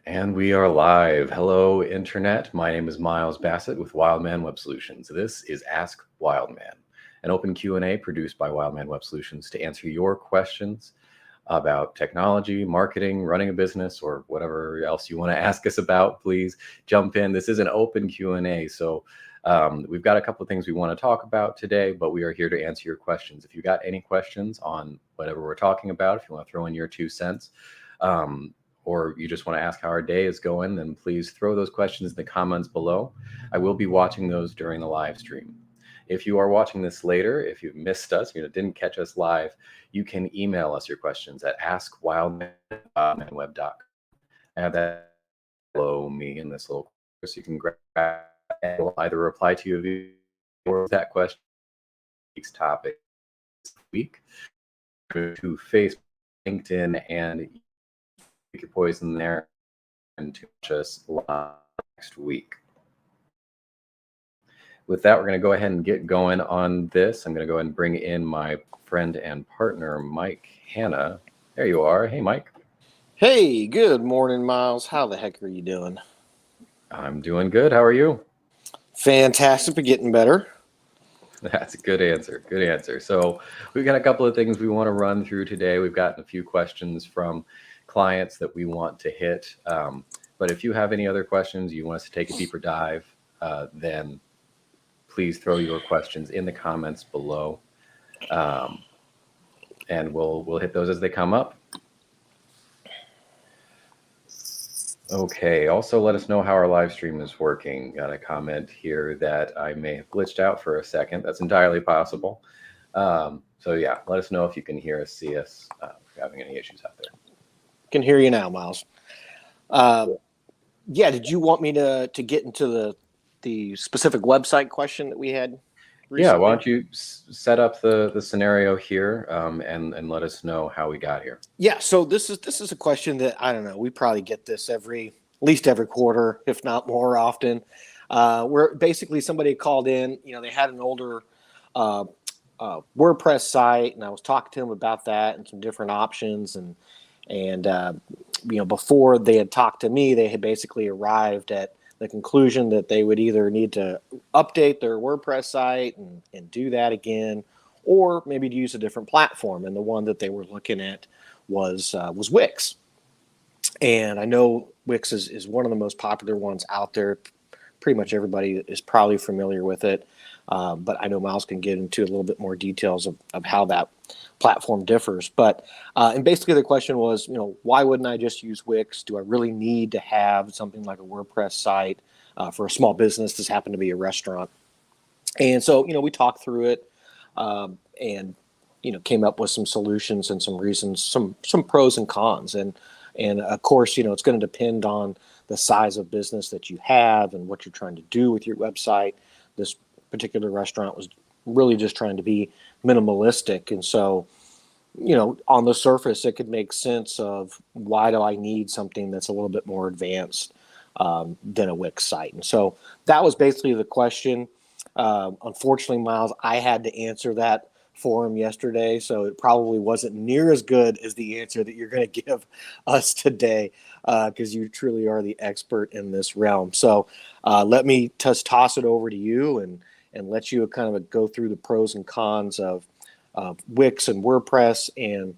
And we are live. Hello, Internet. My name is Miles Bassett with Wildman Web Solutions. This is Ask Wildman, an open Q&A produced by Wildman Web Solutions to answer your questions about technology, marketing, running a business, or whatever else you want to ask us about. Please jump in. This is an open Q&A, so we've got a couple of things we want to talk about today, but we are here to answer your questions. If you got any questions on whatever we're talking about, if you want to throw in your 2 cents, or you just want to ask how our day is going, then please throw those questions in the comments below. I will be watching those during the live stream. If you are watching this later, if you've missed us, didn't catch us live, you can email us your questions at askwildman@web.com. I have that below me in this little course. You can grab and we'll either reply to you or that question week's topic this week to Facebook, LinkedIn, and you can poison there and to watch us live next week. With that, we're going to go ahead and get going on this. I'm going to go ahead and bring in my friend and partner, Mike Hanna. There you are. Hey, Mike. Hey, good morning, Miles. How the heck are you doing? I'm doing good. How are you? Fantastic, but getting better. That's a good answer. Good answer. So we've got a couple of things we want to run through today. We've gotten a few questions from clients that we want to hit. But if you have any other questions, you want us to take a deeper dive, then please throw your questions in the comments below, and we'll hit those as they come up. Okay, also let us know how our live stream is working. Got a comment here that I may have glitched out for a second. That's entirely possible. So yeah, let us know if you can hear us, see us, if you're having any issues out there. Can hear you now, Miles. Yeah, did you want me to get into the specific website question that we had recently? Yeah, why don't you set up the scenario here, and let us know how we got here. Yeah, so this is a question that, I don't know, we probably get this at least every quarter, if not more often, where basically somebody called in, they had an older WordPress site, and I was talking to them about that and some different options, and before they had talked to me, they had basically arrived at the conclusion that they would either need to update their WordPress site and do that again, or maybe to use a different platform. And the one that they were looking at was Wix. And I know Wix is one of the most popular ones out there. Pretty much everybody is probably familiar with it. But I know Miles can get into a little bit more details of how that platform differs. But and basically the question was, why wouldn't I just use Wix? Do I really need to have something like a WordPress site for a small business? This happened to be a restaurant. And so, we talked through it and came up with some solutions and some reasons, some pros and cons. And of course, it's going to depend on the size of business that you have and what you're trying to do with your website. This particular restaurant was really just trying to be minimalistic. And so, on the surface, it could make sense of why do I need something that's a little bit more advanced than a Wix site. And so that was basically the question. Unfortunately, Miles, I had to answer that for him yesterday, so it probably wasn't near as good as the answer that you're going to give us today, because you truly are the expert in this realm. So let me just toss it over to you and let you kind of go through the pros and cons of Wix and WordPress, and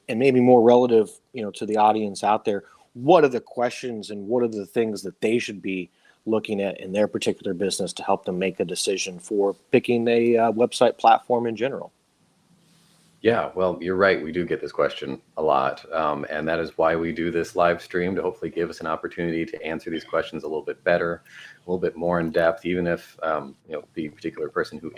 maybe more relative, to the audience out there. What are the questions and what are the things that they should be looking at in their particular business to help them make a decision for picking a website platform in general? Yeah, well, you're right. We do get this question a lot. And that is why we do this live stream, to hopefully give us an opportunity to answer these questions a little bit better, a little bit more in depth, even if the particular person who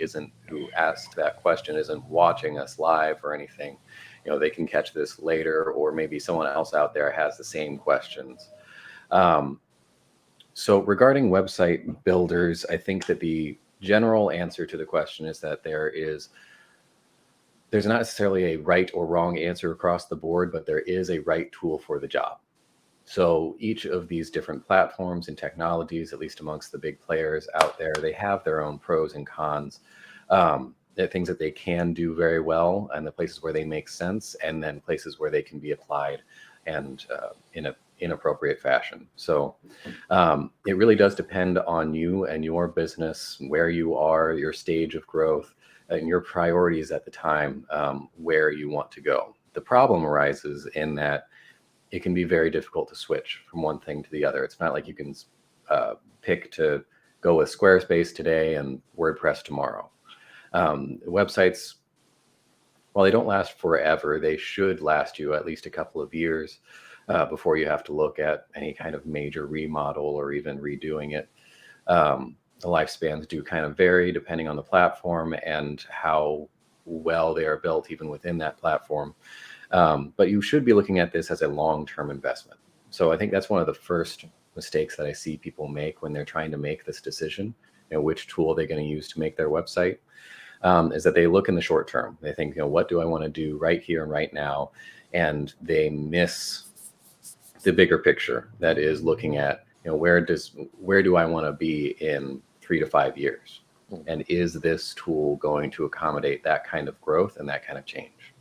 asked that question isn't watching us live or anything. They can catch this later, or maybe someone else out there has the same questions. So regarding website builders, I think that the general answer to the question is that there's not necessarily a right or wrong answer across the board, but there is a right tool for the job. So each of these different platforms and technologies, at least amongst the big players out there, they have their own pros and cons. There are things that they can do very well, and the places where they make sense, and then places where they can be applied and in a inappropriate fashion. So it really does depend on you and your business, where you are, your stage of growth, and your priorities at the time, where you want to go. The problem arises in that it can be very difficult to switch from one thing to the other. It's not like you can pick to go with Squarespace today and WordPress tomorrow. Websites, while they don't last forever, they should last you at least a couple of years before you have to look at any kind of major remodel or even redoing it. The lifespans do kind of vary depending on the platform and how well they are built even within that platform. But you should be looking at this as a long-term investment. So I think that's one of the first mistakes that I see people make when they're trying to make this decision, which tool they're going to use to make their website, is that they look in the short term. They think, what do I want to do right here and right now? And they miss the bigger picture that is looking at, where do I want to be in 3 to 5 years? And is this tool going to accommodate that kind of growth and that kind of change?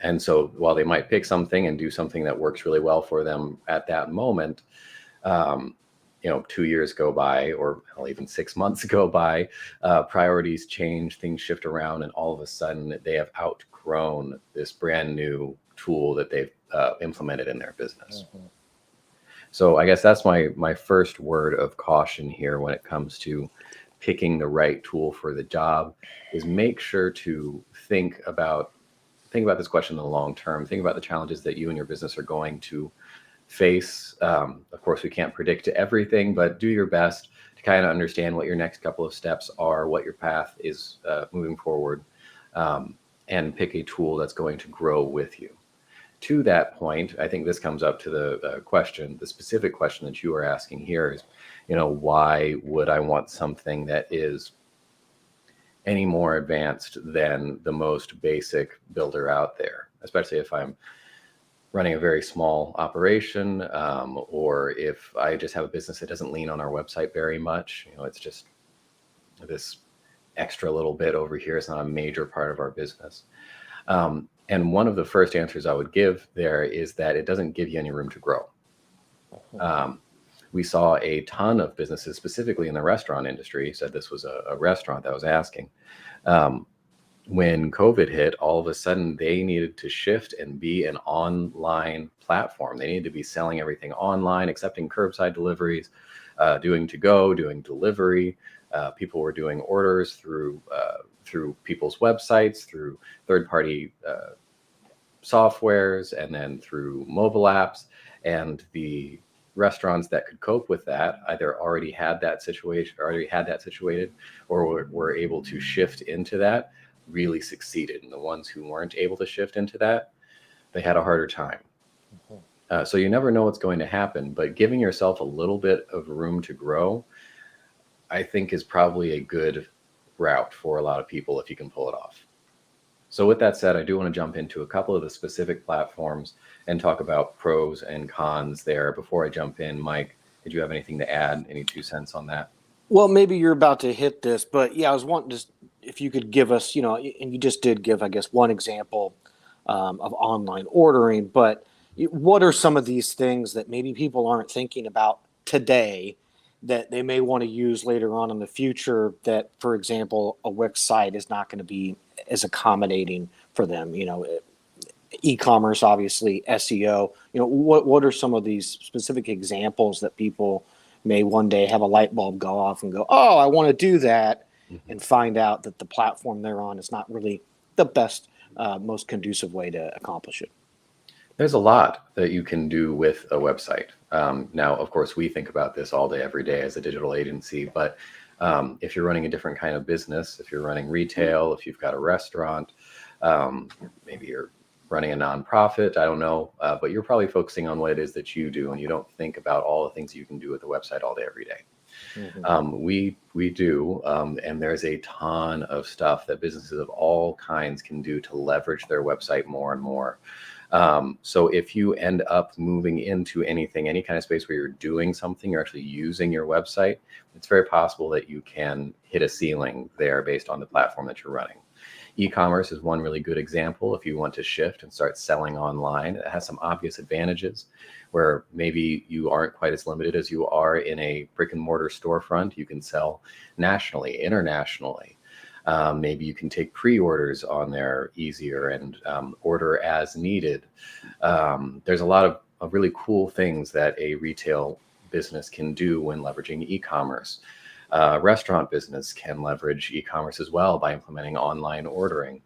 And so while they might pick something and do something that works really well for them at that moment, 2 years go by, or even 6 months go by, priorities change, things shift around, and all of a sudden they have outgrown this brand new tool that they've implemented in their business. Mm-hmm. So I guess that's my first word of caution here when it comes to picking the right tool for the job, is make sure to think about this question in the long term. Think about the challenges that you and your business are going to face. Of course, we can't predict everything, but do your best to kind of understand what your next couple of steps are, what your path is moving forward, and pick a tool that's going to grow with you. To that point, I think this comes up to the specific question that you are asking here is, why would I want something that is any more advanced than the most basic builder out there, especially if I'm running a very small operation, or if I just have a business that doesn't lean on our website very much. It's just this extra little bit over here. It's not a major part of our business. And one of the first answers I would give there is that it doesn't give you any room to grow. We saw a ton of businesses, specifically in the restaurant industry, said this was a restaurant that was asking. When COVID hit, all of a sudden they needed to shift and be an online platform. They needed to be selling everything online, accepting curbside deliveries, doing to-go, doing delivery. People were doing orders through people's websites, through third-party softwares, and then through mobile apps. And the restaurants that could cope with that either already had that situated, or were able to shift into that, really succeeded. And the ones who weren't able to shift into that, they had a harder time. So you never know what's going to happen, but giving yourself a little bit of room to grow, I think, is probably a good route for a lot of people if you can pull it off. So with that said, I do want to jump into a couple of the specific platforms and talk about pros and cons there. Before I jump in, Mike, did you have anything to add? Any 2 cents on that? Well, maybe you're about to hit this, but yeah, I was wanting just if you could give us, and you just did give, I guess, one example of online ordering, but what are some of these things that maybe people aren't thinking about today that they may want to use later on in the future that, for example, a Wix site is not going to be as accommodating for them? E-commerce, obviously, SEO. What are some of these specific examples that people may one day have a light bulb go off and go, oh, I want to do that, and find out that the platform they're on is not really the best, most conducive way to accomplish it? There's a lot that you can do with a website. Now, of course, we think about this all day, every day as a digital agency, but if you're running a different kind of business, if you're running retail, if you've got a restaurant, maybe you're running a nonprofit, I don't know, but you're probably focusing on what it is that you do, and you don't think about all the things you can do with the website all day, every day. We do, and there's a ton of stuff that businesses of all kinds can do to leverage their website more and more. So if you end up moving into any kind of space where you're doing something, you're actually using your website, it's very possible that you can hit a ceiling there based on the platform that you're running. E-commerce is one really good example. If you want to shift and start selling online, it has some obvious advantages where maybe you aren't quite as limited as you are in a brick and mortar storefront. You can sell nationally, internationally. Maybe you can take pre-orders on there easier and order as needed. There's a lot of really cool things that a retail business can do when leveraging e-commerce. Restaurant business can leverage e-commerce as well by implementing online ordering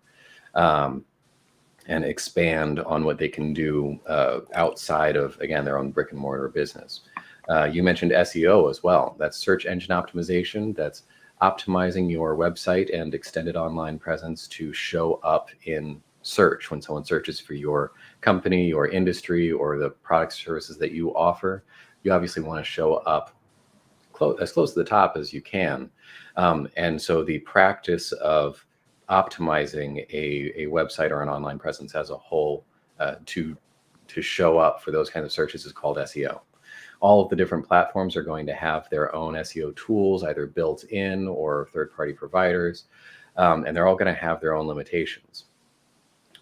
and expand on what they can do outside of, again, their own brick and mortar business. You mentioned SEO as well. That's search engine optimization. That's optimizing your website and extended online presence to show up in search when someone searches for your company, your industry, or the products or services that you offer. You obviously want to show up as close to the top as you can. And so the practice of optimizing a website or an online presence as a whole to show up for those kinds of searches is called SEO. All of the different platforms are going to have their own SEO tools, either built in or third-party providers, and they're all going to have their own limitations.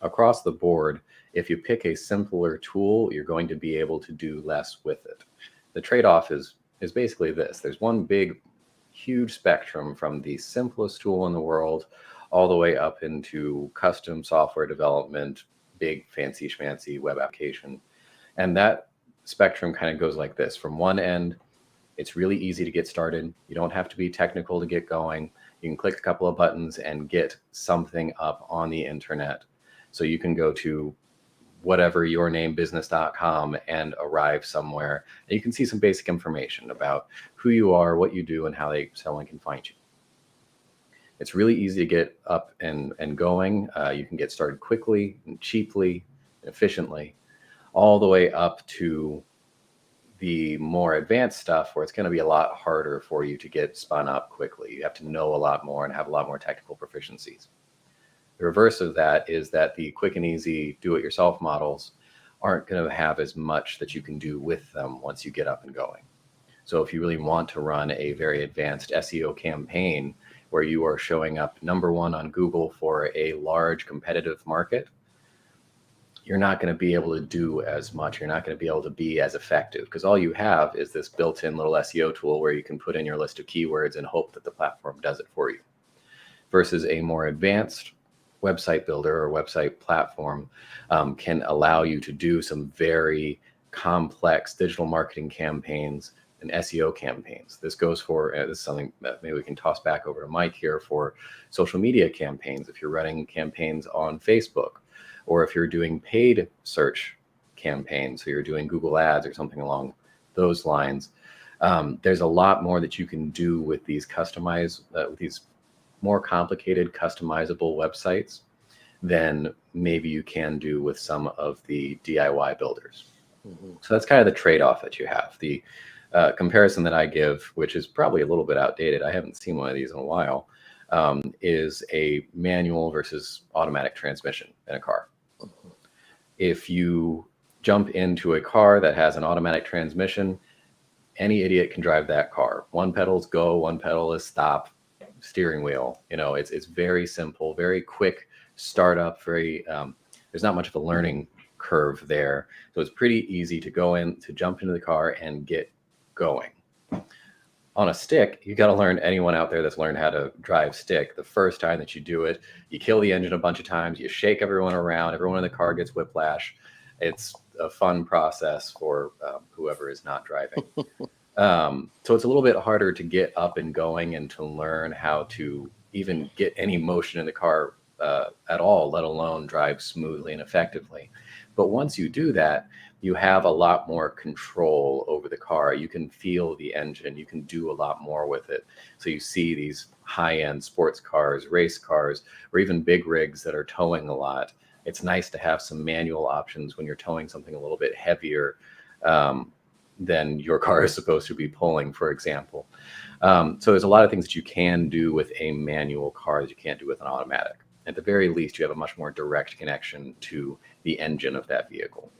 Across the board, if you pick a simpler tool, you're going to be able to do less with it. The trade-off is basically this. There's one big, huge spectrum from the simplest tool in the world all the way up into custom software development, big fancy schmancy web application. And that spectrum kind of goes like this. From one end, it's really easy to get started. You don't have to be technical to get going. You can click a couple of buttons and get something up on the internet. So you can go to whatever yournamebusiness.com and arrive somewhere. And you can see some basic information about who you are, what you do, and how someone can find you. It's really easy to get up and going. You can get started quickly and cheaply and efficiently, all the way up to the more advanced stuff where it's going to be a lot harder for you to get spun up quickly. You have to know a lot more and have a lot more technical proficiencies. The reverse of that is that the quick and easy do-it-yourself models aren't going to have as much that you can do with them once you get up and going. So if you really want to run a very advanced SEO campaign where you are showing up #1 on Google for a large competitive market, you're not going to be able to do as much. You're not going to be able to be as effective because all you have is this built-in little SEO tool where you can put in your list of keywords and hope that the platform does it for you. Versus a more advanced website builder or website platform can allow you to do some very complex digital marketing campaigns and SEO campaigns. This goes for, this is something that maybe we can toss back over to Mike here, for social media campaigns. If you're running campaigns on Facebook, or if you're doing paid search campaigns, so you're doing Google Ads or something along those lines, there's a lot more that you can do with these with these more complicated customizable websites than maybe you can do with some of the DIY builders. Mm-hmm. So that's kind of the trade-off that you have. The comparison that I give, which is probably a little bit outdated, I haven't seen one of these in a while, is a manual versus automatic transmission in a car. Mm-hmm. If you jump into a car that has an automatic transmission, any idiot can drive that car. One pedal is go, one pedal is stop, steering wheel. It's very simple, very quick startup, there's not much of a learning curve there. So it's pretty easy to jump into the car and get going. On a stick, you got to learn. Anyone out there that's learned how to drive stick, the first time that you do it, you kill the engine a bunch of times, you shake everyone around, everyone in the car gets whiplash. It's a fun process for whoever is not driving. So it's a little bit harder to get up and going and to learn how to even get any motion in the car at all, let alone drive smoothly and effectively. But once you do that, you have a lot more control over the car. You can feel the engine. You can do a lot more with it. So you see these high-end sports cars, race cars, or even big rigs that are towing a lot. It's nice to have some manual options when you're towing something a little bit heavier than your car is supposed to be pulling, for example. So there's a lot of things that you can do with a manual car that you can't do with an automatic. At the very least, you have a much more direct connection to the engine of that vehicle.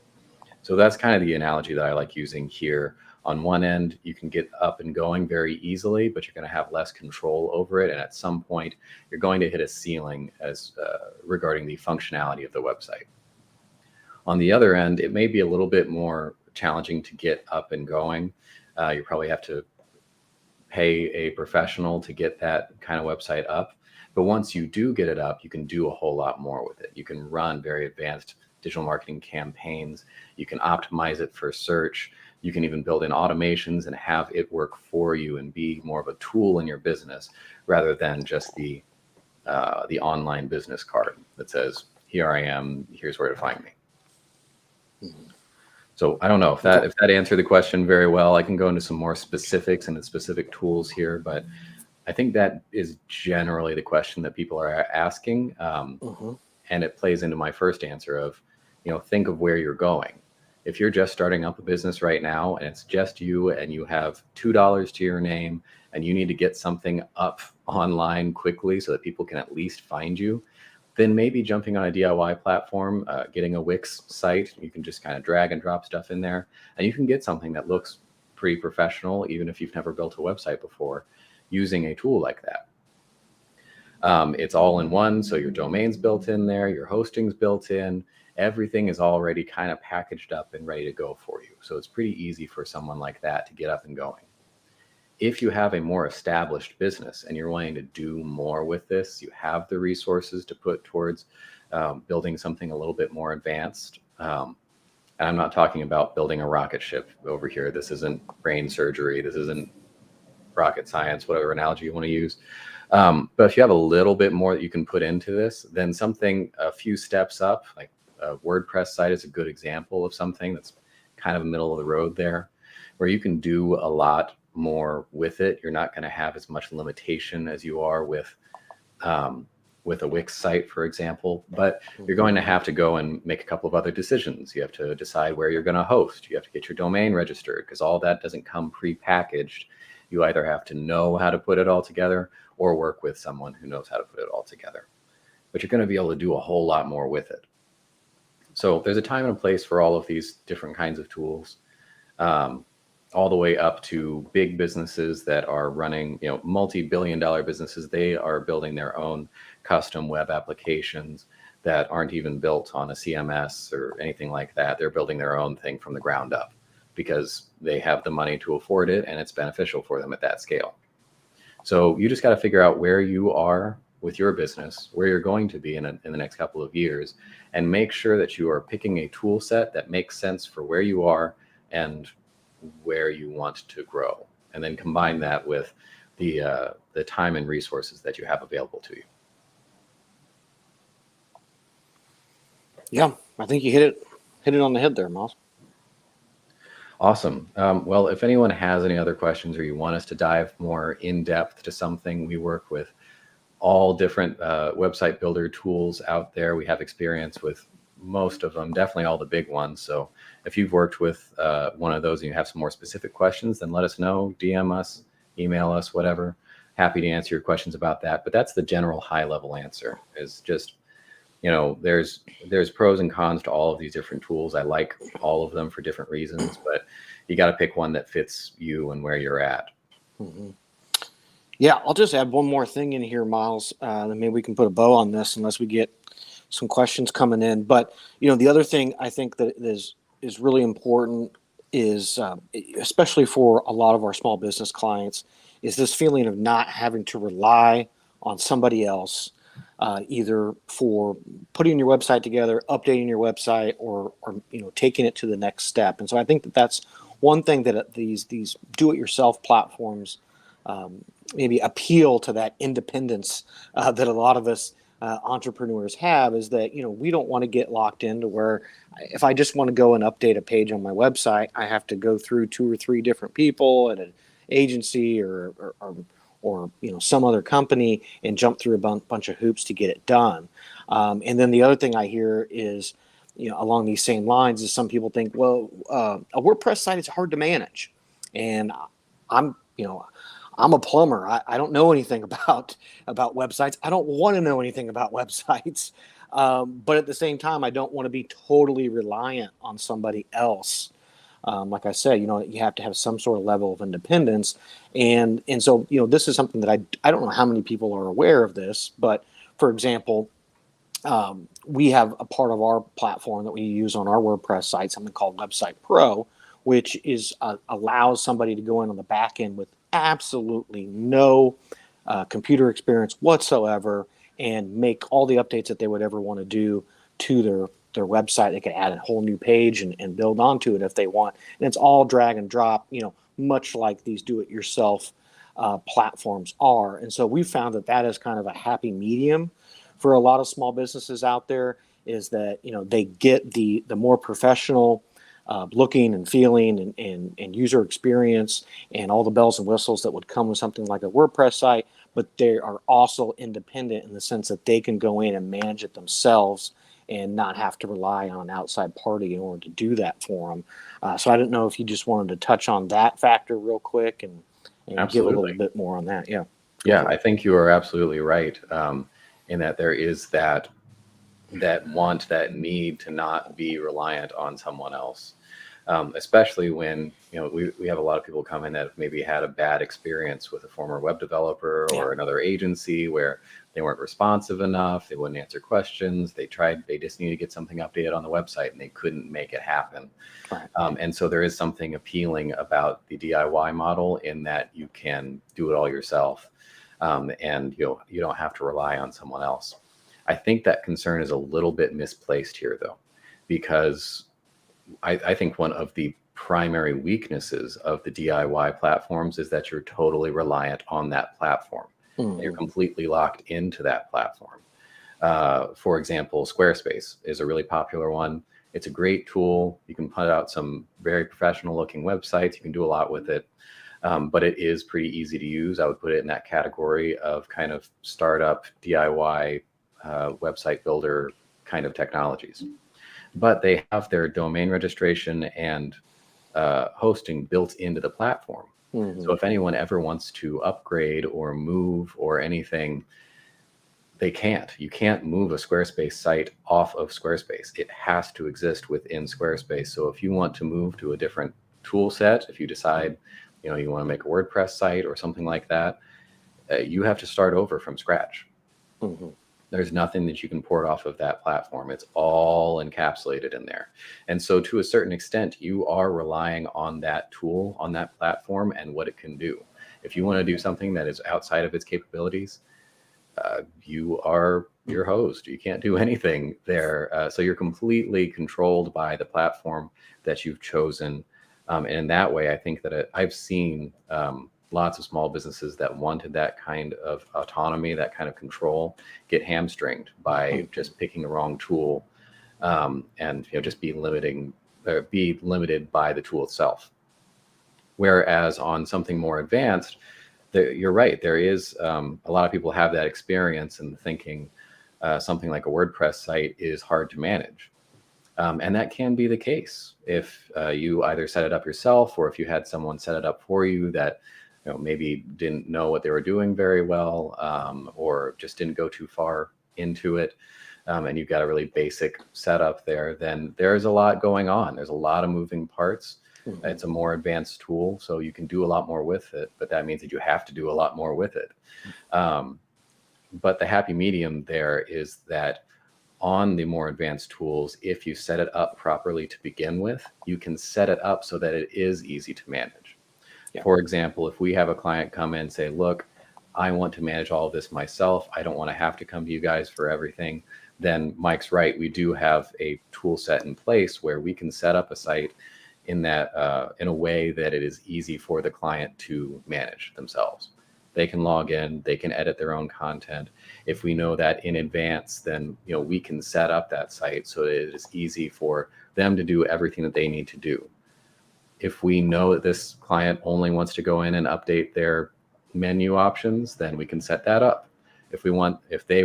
So that's kind of the analogy that I like using here On one end, you can get up and going very easily, but you're going to have less control over it. And at some point, you're going to hit a ceiling as regarding the functionality of the website. On the other end, it may be a little bit more challenging to get up and going. You probably have to pay a professional to get that kind of website up. But once you do get it up, you can do a whole lot more with it. You can run very advanced digital marketing campaigns. You can optimize it for search. You can even build in automations and have it work for you and be more of a tool in your business rather than just the online business card that says, here I am, here's where to find me. So I don't know if that answered the question very well. I can go into some more specifics and the specific tools here, but I think that is generally the question that people are asking. And it plays into my first answer of, think of where you're going. If you're just starting up a business right now and it's just you and you have $2 to your name and you need to get something up online quickly so that people can at least find you, then maybe jumping on a DIY platform, getting a Wix site, you can just kind of drag and drop stuff in there and you can get something that looks pretty professional, even if you've never built a website before, using a tool like that. It's all in one, so your domain's built in there, your hosting's built in, everything is already kind of packaged up and ready to go for you. So it's pretty easy for someone like that to get up and going. If you have a more established business and you're wanting to do more with this, you have the resources to put towards building something a little bit more advanced. And I'm not talking about building a rocket ship over here. This isn't brain surgery. This isn't rocket science, whatever analogy you want to use. But if you have a little bit more that you can put into this, then something a few steps up, like a WordPress site is a good example of something that's kind of middle of the road there, where you can do a lot more with it. You're not going to have as much limitation as you are with a Wix site, for example, but you're going to have to go and make a couple of other decisions. You have to decide where you're going to host. You have to get your domain registered because all that doesn't come pre-packaged. You either have to know how to put it all together or work with someone who knows how to put it all together. But you're going to be able to do a whole lot more with it. So there's a time and a place for all of these different kinds of tools, all the way up to big businesses that are running, multi-billion-dollar businesses. They are building their own custom web applications that aren't even built on a CMS or anything like that. They're building their own thing from the ground up because they have the money to afford it and it's beneficial for them at that scale. So you just got to figure out where you are with your business, where you're going to be in the next couple of years, and make sure that you are picking a tool set that makes sense for where you are and where you want to grow. And then combine that with the time and resources that you have available to you. Yeah, I think you hit it on the head there, Miles. Awesome. Well, if anyone has any other questions or you want us to dive more in depth to something, we work with all different website builder tools out there. We have experience with most of them, definitely all the big ones. So if you've worked with one of those and you have some more specific questions, then let us know, DM us, email us, whatever. Happy to answer your questions about that. But that's the general high level answer, is just, there's pros and cons to all of these different tools. I like all of them for different reasons, but you got to pick one that fits you and where you're at. Mm-hmm. Yeah, I'll just add one more thing in here, Miles. Then maybe we can put a bow on this unless we get some questions coming in. But, the other thing I think that is really important is, especially for a lot of our small business clients, is this feeling of not having to rely on somebody else, either for putting your website together, updating your website, or taking it to the next step. And so I think that that's one thing that these do-it-yourself platforms maybe appeal to, that independence that a lot of us entrepreneurs have, is that we don't want to get locked into where if I just want to go and update a page on my website, I have to go through 2 or 3 different people at an agency or some other company and jump through a bunch of hoops to get it done. And then the other thing I hear is, along these same lines, is some people think, well, a WordPress site is hard to manage, and I'm a plumber. I don't know anything about websites. I don't want to know anything about websites. But at the same time, I don't want to be totally reliant on somebody else like I said, you have to have some sort of level of independence, and so this is something that I don't know how many people are aware of this, but for example, we have a part of our platform that we use on our WordPress site, something called Website Pro, which is allows somebody to go in on the back end with absolutely no computer experience whatsoever and make all the updates that they would ever want to do to their website. They could add a whole new page and build onto it if they want. And it's all drag and drop, much like these do-it-yourself platforms are. And so we found that is kind of a happy medium for a lot of small businesses out there, is that they get the more professional looking and feeling and user experience and all the bells and whistles that would come with something like a WordPress site, but they are also independent in the sense that they can go in and manage it themselves and not have to rely on an outside party in order to do that for them. So I didn't know if you just wanted to touch on that factor real quick and give a little bit more on that. Yeah. Yeah, I think you are absolutely right, in that there is that want, that need to not be reliant on someone else, especially when we have a lot of people come in that have maybe had a bad experience with a former web developer or another agency where they weren't responsive enough, they wouldn't answer questions, they just needed to get something updated on the website and they couldn't make it happen. Right. And so there is something appealing about the DIY model in that you can do it all yourself, and you don't have to rely on someone else. I think that concern is a little bit misplaced here, though, because I think one of the primary weaknesses of the DIY platforms is that you're totally reliant on that platform. Mm-hmm. You're completely locked into that platform. For example, Squarespace is a really popular one. It's a great tool. You can put out some very professional looking websites. You can do a lot with it. But it is pretty easy to use. I would put it in that category of kind of startup DIY website builder kind of technologies. But they have their domain registration and hosting built into the platform. Mm-hmm. So if anyone ever wants to upgrade or move or anything, they can't. You can't move a Squarespace site off of Squarespace. It has to exist within Squarespace. So if you want to move to a different tool set, if you decide you want to make a WordPress site or something like that, you have to start over from scratch. Mm-hmm. There's nothing that you can port off of that platform. It's all encapsulated in there. And so to a certain extent, you are relying on that tool, on that platform and what it can do. If you want to do something that is outside of its capabilities, you are your host. You can't do anything there. So you're completely controlled by the platform that you've chosen. And in that way, I think that I've seen lots of small businesses that wanted that kind of autonomy, that kind of control, get hamstringed by just picking the wrong tool, and just be limited by the tool itself. Whereas on something more advanced, you're right. There is a lot of people have that experience and thinking something like a WordPress site is hard to manage. And that can be the case if you either set it up yourself or if you had someone set it up for you that maybe didn't know what they were doing very well, or just didn't go too far into it, and you've got a really basic setup there, then there's a lot going on. There's a lot of moving parts. Mm-hmm. It's a more advanced tool, so you can do a lot more with it, but that means that you have to do a lot more with it. But the happy medium there is that on the more advanced tools, if you set it up properly to begin with, you can set it up so that it is easy to manage. Yeah. For example, if we have a client come in and say, look, I want to manage all of this myself, I don't want to have to come to you guys for everything, then Mike's right. We do have a tool set in place where we can set up a site in a way that it is easy for the client to manage themselves. They can log in, they can edit their own content. If we know that in advance, then we can set up that site so that it is easy for them to do everything that they need to do. If we know that this client only wants to go in and update their menu options, then we can set that up. If they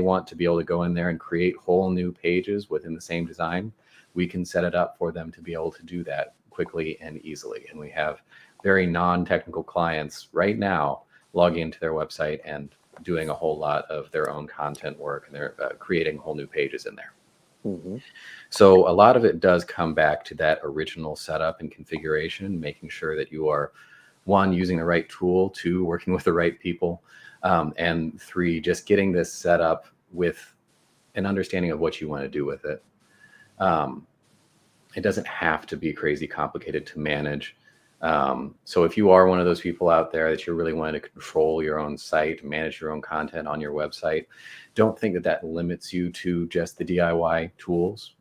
want to be able to go in there and create whole new pages within the same design, we can set it up for them to be able to do that quickly and easily. And we have very non-technical clients right now logging into their website and doing a whole lot of their own content work, and they're creating whole new pages in there. Mm-hmm. So a lot of it does come back to that original setup and configuration, making sure that you are, one, using the right tool, two, working with the right people, and three, just getting this set up with an understanding of what you want to do with it. It doesn't have to be crazy complicated to manage. So if you are one of those people out there that you're really wanting to control your own site, manage your own content on your website, don't think that that limits you to just the DIY tools.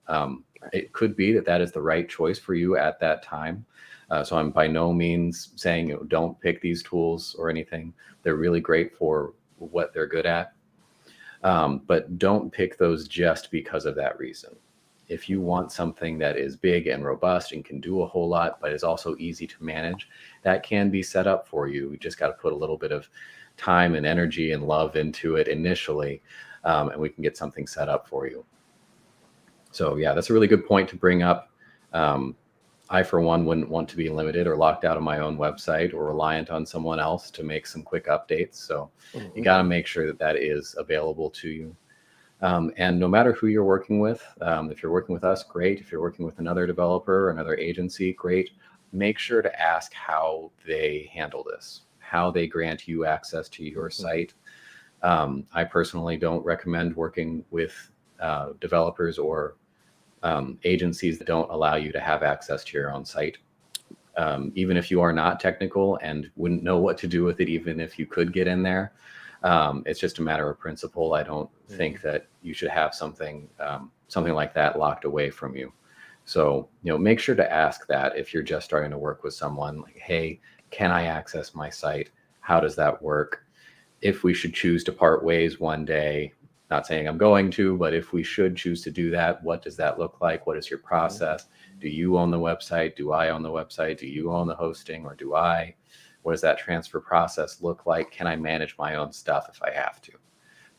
It could be that that is the right choice for you at that time. So I'm by no means saying, don't pick these tools or anything. They're really great for what they're good at. But don't pick those just because of that reason. If you want something that is big and robust and can do a whole lot, but is also easy to manage, that can be set up for you. We just got to put a little bit of time and energy and love into it initially, and we can get something set up for you. So yeah, that's a really good point to bring up. I, for one, wouldn't want to be limited or locked out of my own website or reliant on someone else to make some quick updates. So you got to make sure that that is available to you. And no matter who you're working with, if you're working with us, great. If you're working with another developer or another agency, great. Make sure to ask how they handle this, how they grant you access to your site. I personally don't recommend working with developers or agencies that don't allow you to have access to your own site. Even if you are not technical and wouldn't know what to do with it, even if you could get in there, it's just a matter of principle. I don't think that you should have something like that locked away from you. So, make sure to ask that if you're just starting to work with someone, like, hey, can I access my site? How does that work? If we should choose to part ways one day, not saying I'm going to, but if we should choose to do that, what does that look like? What is your process? Do you own the website? Do I own the website? Do you own the hosting, or do I? What does that transfer process look like? Can I manage my own stuff if I have to?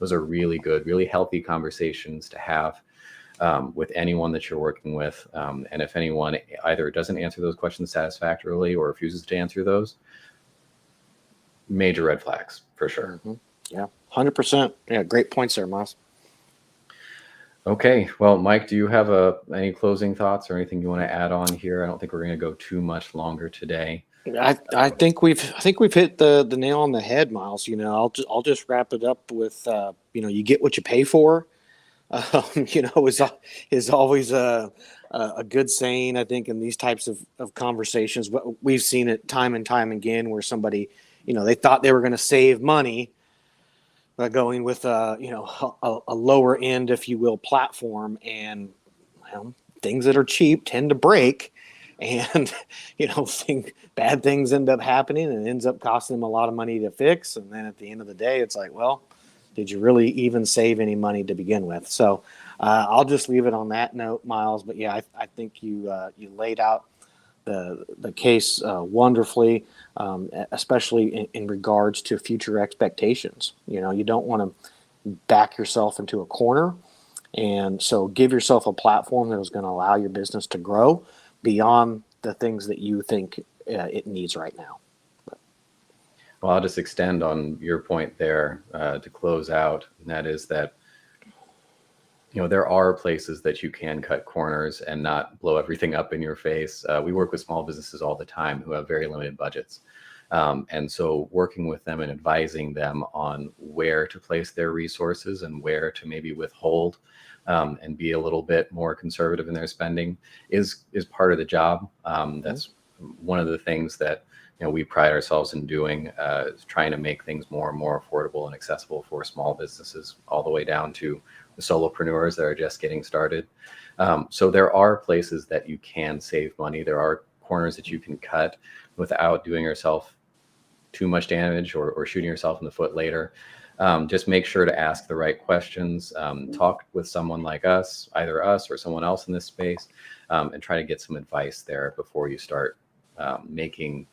Those are really good, really healthy conversations to have with anyone that you're working with. And if anyone either doesn't answer those questions satisfactorily or refuses to answer those, major red flags for sure. Yeah, 100%. Yeah, great points there, Miles. Okay, well, Mike, do you have any closing thoughts or anything you want to add on here? I don't think we're going to go too much longer today. I think we've hit the nail on the head, Miles. I'll just wrap it up with you get what you pay for. Is always a good saying, I think, in these types of conversations. But we've seen it time and time again where somebody, they thought they were going to save money by going with a lower end, if you will, platform, and things that are cheap tend to break, and bad things end up happening, and it ends up costing them a lot of money to fix. And then at the end of the day, it's like, well, did you really even save any money to begin with? So I'll just leave it on that note, Miles. But yeah, I think you laid out the case wonderfully, especially in regards to future expectations. You don't want to back yourself into a corner, and so give yourself a platform that is going to allow your business to grow beyond the things that you think it needs right now. Well, I'll just extend on your point there to close out, and that is that there are places that you can cut corners and not blow everything up in your face. We work with small businesses all the time who have very limited budgets. And so working with them and advising them on where to place their resources and where to maybe withhold and be a little bit more conservative in their spending is part of the job. That's one of the things that we pride ourselves in doing, is trying to make things more and more affordable and accessible for small businesses, all the way down to the solopreneurs that are just getting started. So there are places that you can save money. There are corners that you can cut without doing yourself too much damage or shooting yourself in the foot later. Just make sure to ask the right questions. Talk with someone like us, either us or someone else in this space, and try to get some advice there before you start making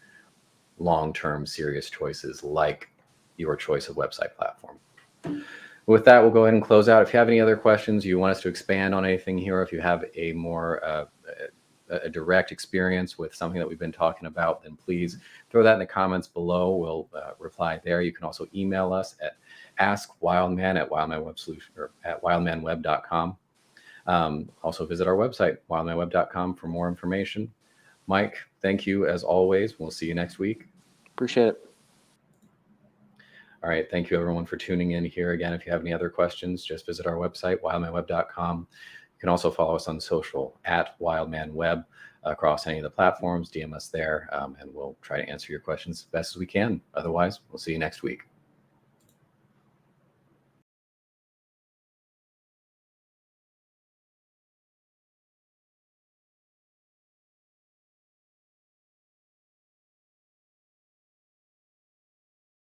long-term serious choices like your choice of website platform. With that, we'll go ahead and close out. If you have any other questions, you want us to expand on anything here, if you have a more a direct experience with something that we've been talking about, then please throw that in the comments below. We'll reply there. You can also email us at askwildman@wildmanwebsolution or at wildmanweb.com. Also visit our website, wildmanweb.com, for more information. Mike, thank you as always. We'll see you next week. Appreciate it. All right. Thank you, everyone, for tuning in here. Again, if you have any other questions, just visit our website, wildmanweb.com. You can also follow us on social at wildmanweb across any of the platforms. DM us there, and we'll try to answer your questions as best as we can. Otherwise, we'll see you next week.